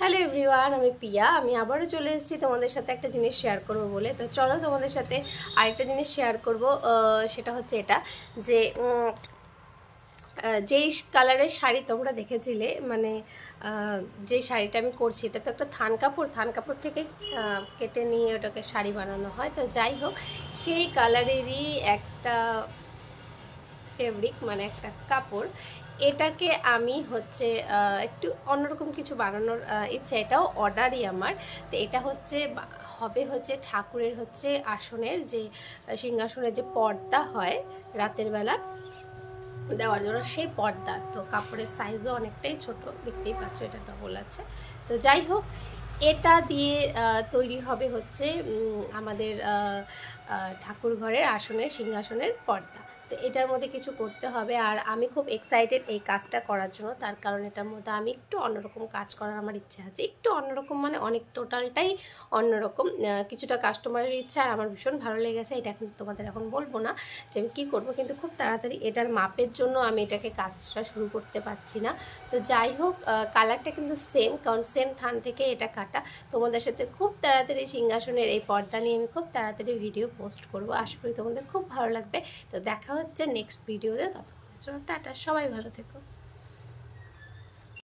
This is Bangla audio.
হ্যালো এভরিওয়ান, আমি পিয়া। আমি আবারও চলে এসেছি তোমাদের সাথে একটা জিনিস শেয়ার করব বলে। তো চলো তোমাদের সাথে আরেকটা জিনিস শেয়ার করব। সেটা হচ্ছে এটা যে যেই কালারের শাড়ি তোমরা দেখেছিলে, মানে যেই শাড়িটা আমি করছি, এটা তো একটা থান কাপড় থেকে কেটে নিয়ে ওটাকে শাড়ি বানানো হয়। তো যাই হোক, সেই কালারেরই একটা ফেব্রিক, মানে একটা কাপড়, এটাকে আমি হচ্ছে একটু অন্যরকম কিছু বানানোর ইচ্ছা। এটাও অর্ডারই আমার। তো এটা হচ্ছে হবে হচ্ছে ঠাকুরের হচ্ছে আসনের যে সিংহাসনের যে পর্দা হয় রাতের বেলা দেওয়ার জন্য, সেই পর্দা। তো কাপড়ের সাইজও অনেকটাই ছোট, দেখতেই পাচ্ছ এটা ডবল আছে। তো যাই হোক, এটা দিয়ে তৈরি হবে হচ্ছে আমাদের ঠাকুর ঘরের আসনের সিংহাসনের পর্দা। তো এটার মধ্যে কিছু করতে হবে, আর আমি খুব এক্সাইটেড এই কাজটা করার জন্য। তার কারণ এটার মধ্যে আমি একটু অন্যরকম কাজ করার আমার ইচ্ছা আছে। একটু অন্যরকম মানে অনেক, টোটালটাই অন্যরকম। কিছুটা কাস্টমারের ইচ্ছা আর আমার ভীষণ ভালো লেগেছে। এটা কিন্তু তোমাদের এখন বলবো না যে আমি কী করবো, কিন্তু খুব তাড়াতাড়ি এটার মাপের জন্য আমি এটাকে কাজটা শুরু করতে পারছি না। তো যাই হোক, কালারটা কিন্তু সেম, কারণ সেম থান থেকে এটা কাটা। তোমাদের সাথে খুব তাড়াতাড়ি সিংহাসনের এই পর্দা নিয়ে আমি খুব তাড়াতাড়ি ভিডিও পোস্ট করব। আশা করি তোমাদের খুব ভালো লাগবে। তো দেখা হচ্ছে নেক্সট ভিডিওতে। ততক্ষণের জন্য টাটা, সবাই ভালো থেকো।